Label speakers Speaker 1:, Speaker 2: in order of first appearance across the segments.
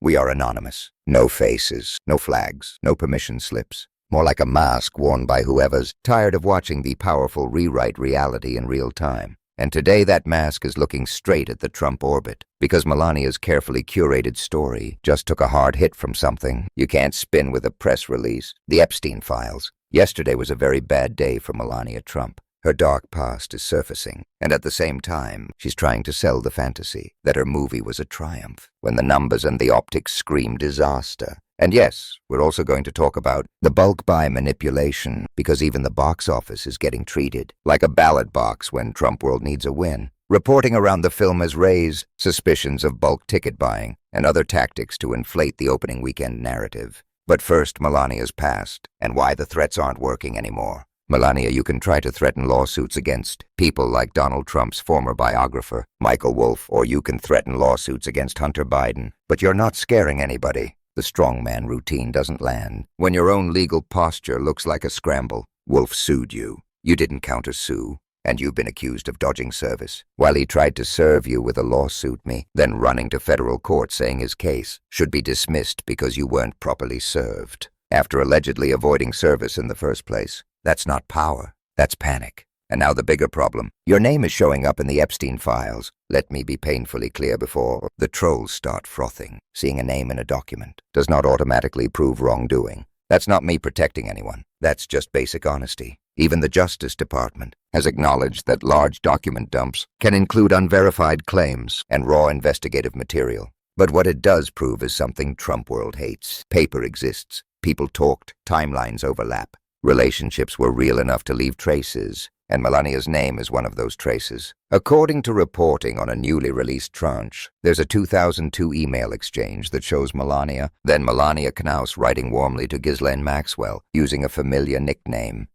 Speaker 1: We are anonymous. No faces, no flags, no permission slips. More like a mask worn by whoever's tired of watching the powerful rewrite reality in real time. And today that mask is looking straight at the Trump orbit, because Melania's carefully curated story just took a hard hit from something you can't spin with a press release: the Epstein files. Yesterday was a very bad day for Melania Trump. Her dark past is surfacing, and at the same time, she's trying to sell the fantasy that her movie was a triumph, when the numbers and the optics scream disaster. And yes, we're also going to talk about the bulk buy manipulation, because even the box office is getting treated like a ballot box when Trump World needs a win. Reporting around the film has raised suspicions of bulk ticket buying and other tactics to inflate the opening weekend narrative. But first, Melania's past, and why the threats aren't working anymore. Melania, you can try to threaten lawsuits against people like Donald Trump's former biographer, Michael Wolff, or you can threaten lawsuits against Hunter Biden, but you're not scaring anybody. The strongman routine doesn't land when your own legal posture looks like a scramble. Wolff sued you. You didn't countersue, and you've been accused of dodging service, while he tried to serve you with a lawsuit, then running to federal court saying his case should be dismissed because you weren't properly served, after allegedly avoiding service in the first place. That's not power, that's panic. And now the bigger problem. Your name is showing up in the Epstein files. Let me be painfully clear before the trolls start frothing. Seeing a name in a document does not automatically prove wrongdoing. That's not me protecting anyone. That's just basic honesty. Even the Justice Department has acknowledged that large document dumps can include unverified claims and raw investigative material. But what it does prove is something Trump World hates. Paper exists. People talked. Timelines overlap. Relationships were real enough to leave traces, and Melania's name is one of those traces. According to reporting on a newly released tranche, there's a 2002 email exchange that shows Melania Knaus writing warmly to Ghislaine Maxwell, using a familiar nickname,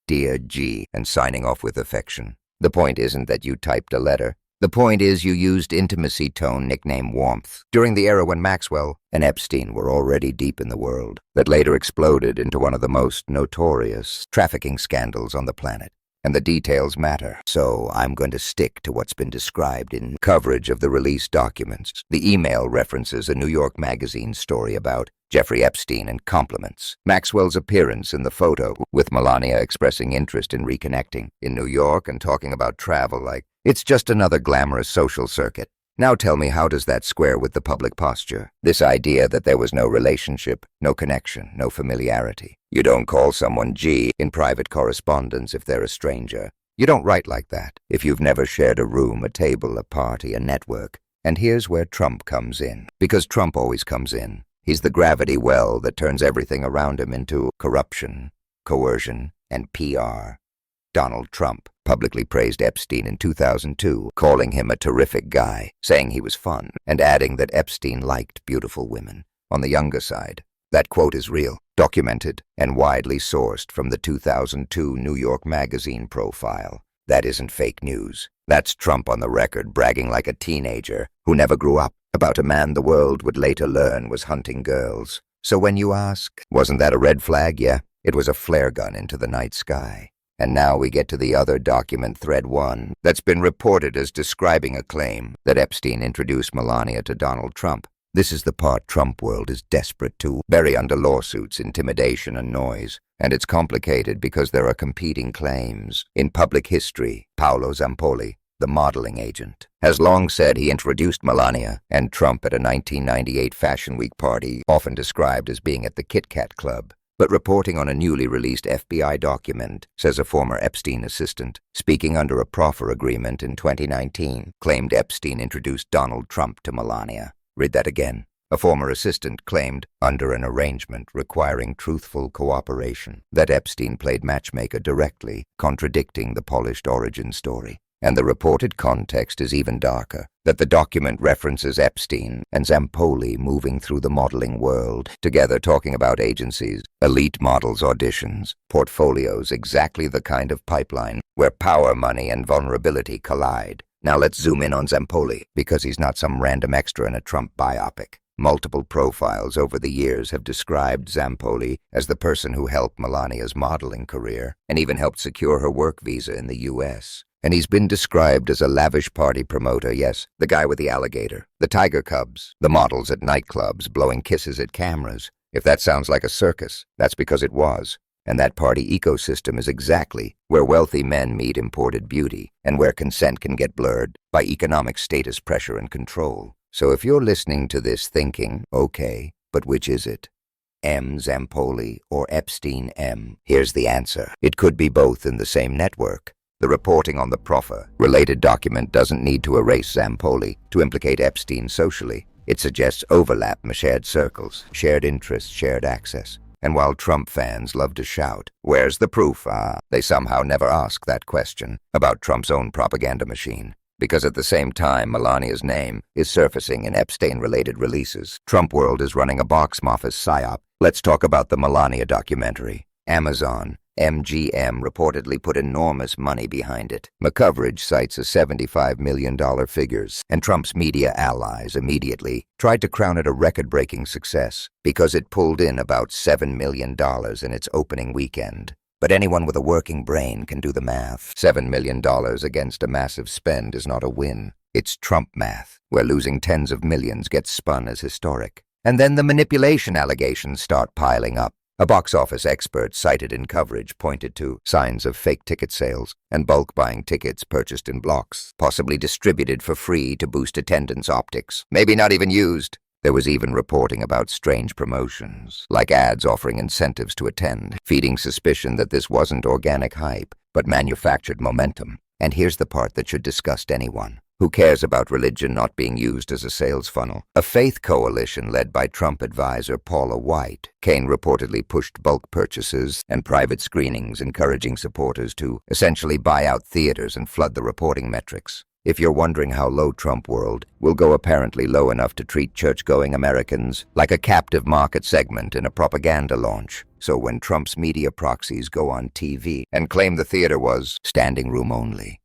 Speaker 1: Dear G, and signing off with affection. The point isn't that you typed a letter. The point is you used intimacy tone nickname warmth during the era when Maxwell and Epstein were already deep in the world, that later exploded into one of the most notorious trafficking scandals on the planet. And the details matter, so I'm going to stick to what's been described in coverage of the released documents. The email references a New York Magazine story about Jeffrey Epstein and compliments Maxwell's appearance in the photo, with Melania expressing interest in reconnecting in New York and talking about travel like it's just another glamorous social circuit. Now tell me, how does that square with the public posture? This idea that there was no relationship, no connection, no familiarity. You don't call someone G in private correspondence if they're a stranger. You don't write like that if you've never shared a room, a table, a party, a network. And here's where Trump comes in, because Trump always comes in. He's the gravity well that turns everything around him into corruption, coercion, and PR. Donald Trump publicly praised Epstein in 2002, calling him a terrific guy, saying he was fun, and adding that Epstein liked beautiful women. On the younger side, that quote is real, documented, and widely sourced from the 2002 New York Magazine profile. That isn't fake news. That's Trump on the record bragging like a teenager who never grew up about a man the world would later learn was hunting girls. So when you ask, wasn't that a red flag? Yeah, it was a flare gun into the night sky. And now we get to the other document, Thread 1, that's been reported as describing a claim that Epstein introduced Melania to Donald Trump. This is the part Trump World is desperate to bury under lawsuits, intimidation, and noise. And it's complicated because there are competing claims. In public history, Paolo Zampoli, the modeling agent, has long said he introduced Melania and Trump at a 1998 Fashion Week party, often described as being at the Kit Kat Club. But reporting on a newly released FBI document says a former Epstein assistant, speaking under a proffer agreement in 2019, claimed Epstein introduced Donald Trump to Melania. Read that again. A former assistant claimed, under an arrangement requiring truthful cooperation, that Epstein played matchmaker directly, contradicting the polished origin story. And the reported context is even darker, that the document references Epstein and Zampoli moving through the modeling world, together talking about agencies, elite models' auditions, portfolios, exactly the kind of pipeline where power, money, and vulnerability collide. Now let's zoom in on Zampoli, because he's not some random extra in a Trump biopic. Multiple profiles over the years have described Zampoli as the person who helped Melania's modeling career, and even helped secure her work visa in the U.S., And he's been described as a lavish party promoter, yes, the guy with the alligator, the tiger cubs, the models at nightclubs blowing kisses at cameras. If that sounds like a circus, that's because it was. And that party ecosystem is exactly where wealthy men meet imported beauty and where consent can get blurred by economic status pressure and control. So if you're listening to this thinking, okay, but which is it? M. Zampoli or Epstein M? Here's the answer. It could be both in the same network. The reporting on the proffer-related document doesn't need to erase Zampoli to implicate Epstein socially. It suggests overlap, shared circles, shared interests, shared access. And while Trump fans love to shout, "Where's the proof?" They somehow never ask that question about Trump's own propaganda machine. Because at the same time Melania's name is surfacing in Epstein-related releases, Trump World is running a box office psyop. Let's talk about the Melania documentary. Amazon, MGM, reportedly put enormous money behind it. McCoverage cites a $75 million figures, and Trump's media allies immediately tried to crown it a record-breaking success because it pulled in about $7 million in its opening weekend. But anyone with a working brain can do the math. $7 million against a massive spend is not a win. It's Trump math, where losing tens of millions gets spun as historic. And then the manipulation allegations start piling up. A box office expert cited in coverage pointed to signs of fake ticket sales and bulk buying tickets purchased in blocks, possibly distributed for free to boost attendance optics, maybe not even used. There was even reporting about strange promotions, like ads offering incentives to attend, feeding suspicion that this wasn't organic hype, but manufactured momentum. And here's the part that should disgust anyone. Who cares about religion not being used as a sales funnel? A faith coalition led by Trump advisor Paula White. Kane reportedly pushed bulk purchases and private screenings, encouraging supporters to essentially buy out theaters and flood the reporting metrics. If you're wondering how low Trump World will go, apparently low enough to treat church-going Americans like a captive market segment in a propaganda launch. So when Trump's media proxies go on TV and claim the theater was standing room only,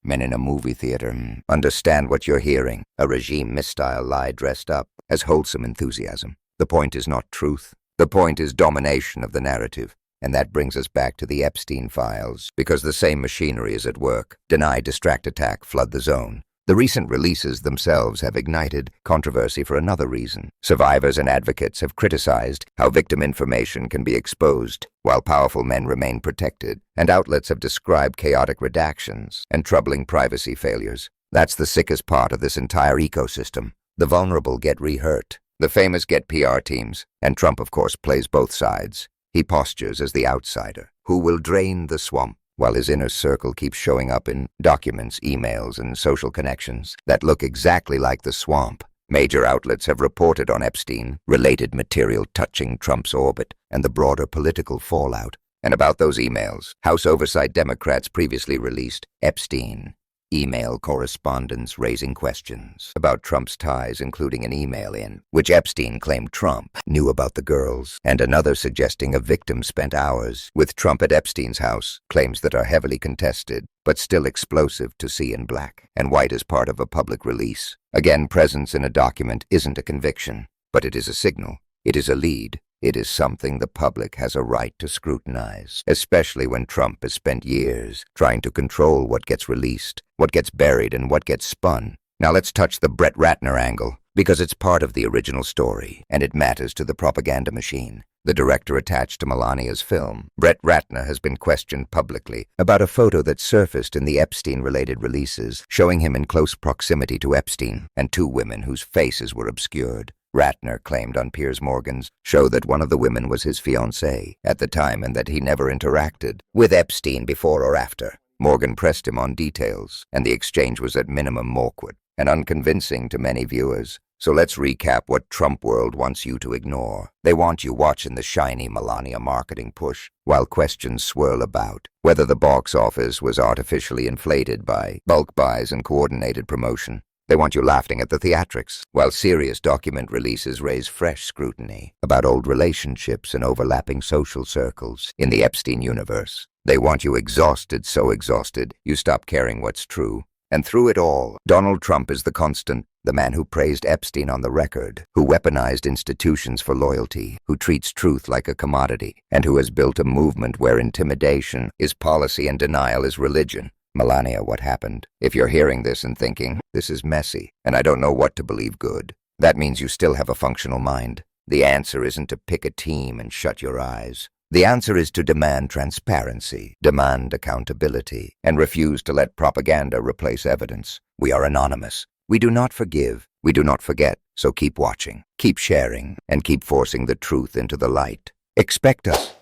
Speaker 1: men in a movie theater understand what you're hearing. A regime misstyle lie dressed up as wholesome enthusiasm. The point is not truth. The point is domination of the narrative. And that brings us back to the Epstein files, because the same machinery is at work. Deny, distract, attack, flood the zone. The recent releases themselves have ignited controversy for another reason. Survivors and advocates have criticized how victim information can be exposed while powerful men remain protected, and outlets have described chaotic redactions and troubling privacy failures. That's the sickest part of this entire ecosystem. The vulnerable get re-hurt. The famous get PR teams, and Trump, of course, plays both sides. He postures as the outsider, who will drain the swamp, while his inner circle keeps showing up in documents, emails, and social connections that look exactly like the swamp. Major outlets have reported on Epstein-related material touching Trump's orbit and the broader political fallout. And about those emails, House Oversight Democrats previously released Epstein email correspondence raising questions about Trump's ties, including an email in which Epstein claimed Trump knew about the girls, and another suggesting a victim spent hours with Trump at Epstein's house, claims that are heavily contested, but still explosive to see in black and white as part of a public release. Again, presence in a document isn't a conviction, but it is a signal. It is a lead. It is something the public has a right to scrutinize, especially when Trump has spent years trying to control what gets released, what gets buried, and what gets spun. Now let's touch the Brett Ratner angle, because it's part of the original story, and it matters to the propaganda machine. The director attached to Melania's film, Brett Ratner, has been questioned publicly about a photo that surfaced in the Epstein-related releases, showing him in close proximity to Epstein and two women whose faces were obscured. Ratner claimed on Piers Morgan's show that one of the women was his fiancée at the time and that he never interacted with Epstein before or after. Morgan pressed him on details, and the exchange was at minimum awkward and unconvincing to many viewers. So let's recap what Trump World wants you to ignore. They want you watching the shiny Melania marketing push, while questions swirl about whether the box office was artificially inflated by bulk buys and coordinated promotion. They want you laughing at the theatrics, while serious document releases raise fresh scrutiny about old relationships and overlapping social circles in the Epstein universe. They want you exhausted, so exhausted you stop caring what's true. And through it all, Donald Trump is the constant, the man who praised Epstein on the record, who weaponized institutions for loyalty, who treats truth like a commodity, and who has built a movement where intimidation is policy and denial is religion. Melania, what happened? If you're hearing this and thinking, this is messy, and I don't know what to believe good, that means you still have a functional mind. The answer isn't to pick a team and shut your eyes. The answer is to demand transparency, demand accountability, and refuse to let propaganda replace evidence. We are anonymous. We do not forgive. We do not forget. So keep watching, keep sharing, and keep forcing the truth into the light. Expect us